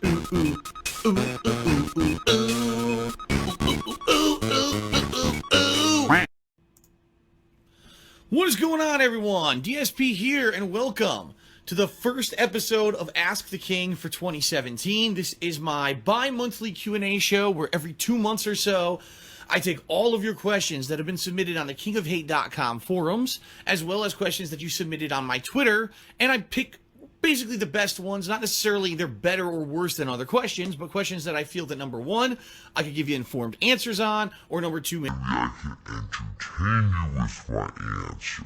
What is going on, everyone? DSP here, and welcome to the first episode of Ask the King for 2017. This is my bi-monthly Q&A show where every 2 months or so, I take all of your questions that have been submitted on the kingofhate.com forums, as well as questions that you submitted on my Twitter, and I pick basically the best ones. Not necessarily they're better or worse than other questions, but questions that I feel that, number one, I could give you informed answers on, or number two, I can entertain you with my answers.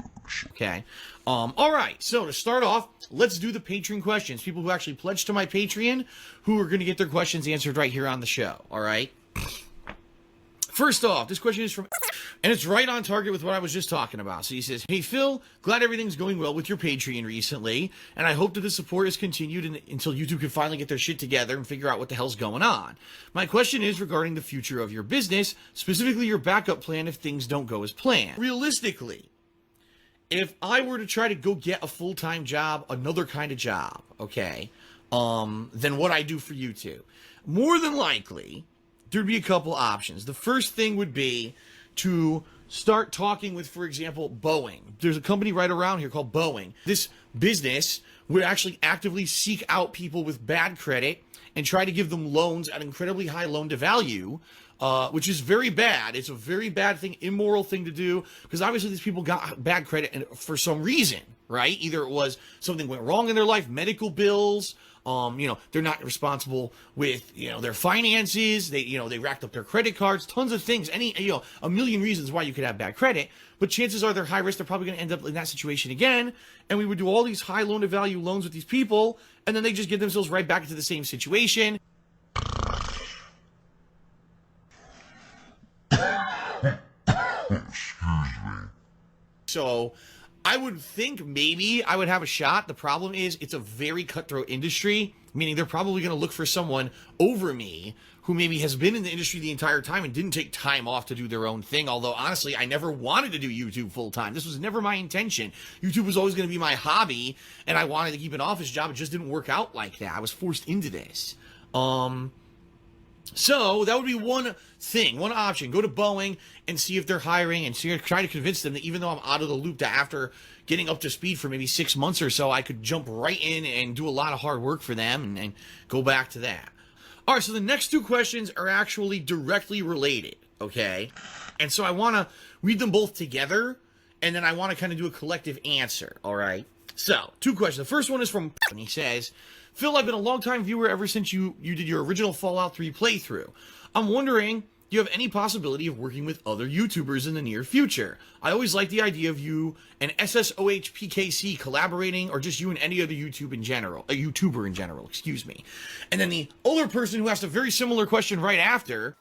Okay. All right. So to start off, let's do the Patreon questions. People who actually pledge to my Patreon, who are going to get their questions answered right here on the show. All right. First off, this question is from, and it's right on target with what I was just talking about. So he says, "Hey Phil, glad everything's going well with your Patreon recently, and I hope that the support is continued until YouTube can finally get their shit together and figure out what the hell's going on. My question is regarding the future of your business, specifically your backup plan if things don't go as planned. Realistically, if I were to try to go get a full-time job, another kind of job, okay, then what I do for YouTube, more than likely, there'd be a couple options. The first thing would be to start talking with, for example, Boeing. There's a company right around here called Boeing. This business would actually actively seek out people with bad credit and try to give them loans at incredibly high loan to value, which is very bad. It's a very bad thing, immoral thing to do, because obviously these people got bad credit for some reason, right? Either it was something went wrong in their life, medical bills, they're not responsible with, their finances. They racked up their credit cards, tons of things, a million reasons why you could have bad credit, but chances are they're high risk. They're probably going to end up in that situation again. And we would do all these high loan to value loans with these people, and then they just get themselves right back into the same situation. So I would think maybe I would have a shot. The problem is it's a very cutthroat industry, meaning they're probably going to look for someone over me who maybe has been in the industry the entire time and didn't take time off to do their own thing. Although, honestly, I never wanted to do YouTube full time. This was never my intention. YouTube was always going to be my hobby, and I wanted to keep an office job. It just didn't work out like that. I was forced into this. So that would be one thing, one option. Go to Boeing and see if they're hiring and try to convince them that even though I'm out of the loop, that after getting up to speed for maybe 6 months or so, I could jump right in and do a lot of hard work for them and go back to that. All right, so the next two questions are actually directly related, okay? And so I want to read them both together, and then I want to kind of do a collective answer, all right? So, two questions. The first one is from, and he says, "Phil, I've been a long-time viewer ever since you did your original Fallout 3 playthrough. I'm wondering, do you have any possibility of working with other YouTubers in the near future? I always like the idea of you and SSOHPKC collaborating, or just you and any other YouTuber in general, excuse me." And then the other person who asked a very similar question right after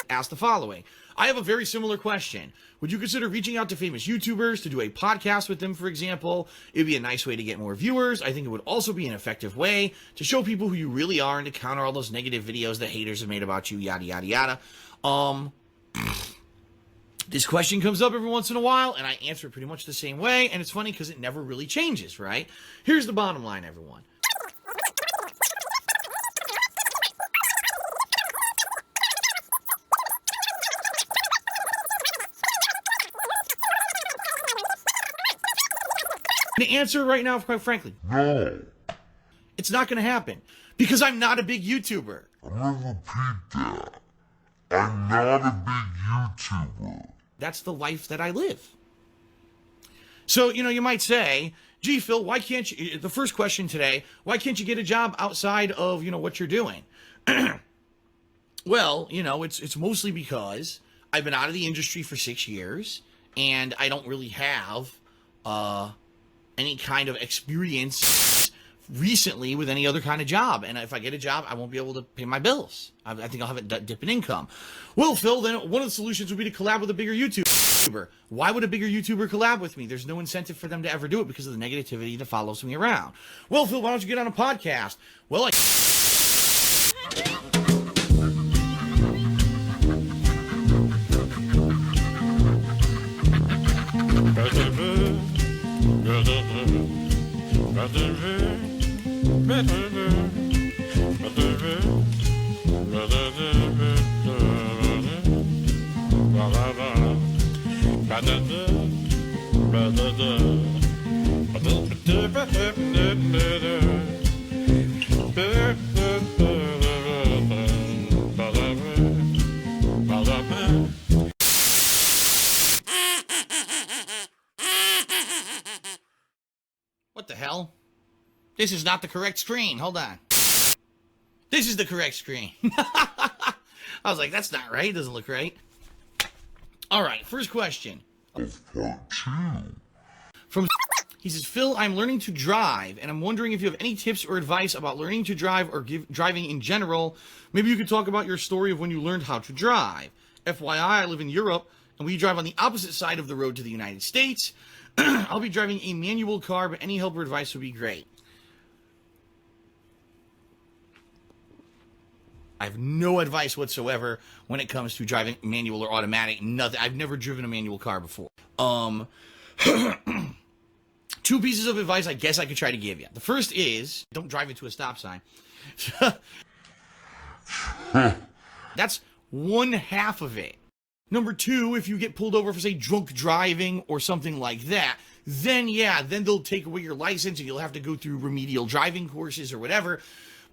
asked the following: "I have a very similar question. Would you consider reaching out to famous YouTubers to do a podcast with them, for example? It'd be a nice way to get more viewers. I think it would also be an effective way to show people who you really are and to counter all those negative videos that haters have made about you, yada, yada, yada." This question comes up every once in a while, and I answer it pretty much the same way, and it's funny because it never really changes, right? Here's the bottom line, everyone. The answer right now, quite frankly, No. it's not going to happen because I'm not a big YouTuber. I'm gonna repeat that. I'm not a big YouTuber. That's the life that I live. So, you might say, "Gee, Phil, why can't you," the first question today, "why can't you get a job outside of, what you're doing?" Well, it's mostly because I've been out of the industry for 6 years, and I don't really have, any kind of experience recently with any other kind of job. And if I get a job, I won't be able to pay my bills. I think I'll have a dip in income. Well, Phil, then one of the solutions would be to collab with a bigger YouTuber. Why would a bigger YouTuber collab with me? There's no incentive for them to ever do it because of the negativity that follows me around. Well, Phil, why don't you get on a podcast? Well, This is not the correct screen. Hold on. This is the correct screen. I was like, that's not right. It doesn't look right. All right, first question. Of part 2. From he says, Phil, I'm learning to drive, and I'm wondering if you have any tips or advice about learning to drive or driving in general. Maybe you could talk about your story of when you learned how to drive. FYI, I live in Europe, and we drive on the opposite side of the road to the United States. I'll be driving a manual car, but any help or advice would be great. I have no advice whatsoever when it comes to driving manual or automatic. Nothing. I've never driven a manual car before. Two pieces of advice I guess I could try to give you. The first is, don't drive into a stop sign. That's one half of it. Number two, if you get pulled over for, say, drunk driving or something like that, then they'll take away your license and you'll have to go through remedial driving courses or whatever.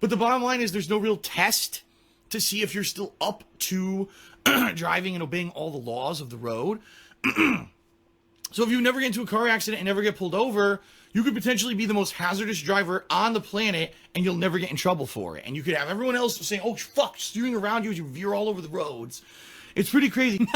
But the bottom line is there's no real test to see if you're still up to driving and obeying all the laws of the road. So if you never get into a car accident and never get pulled over, you could potentially be the most hazardous driver on the planet and you'll never get in trouble for it. And you could have everyone else saying, oh, fuck, steering around you as you veer all over the roads. It's pretty crazy.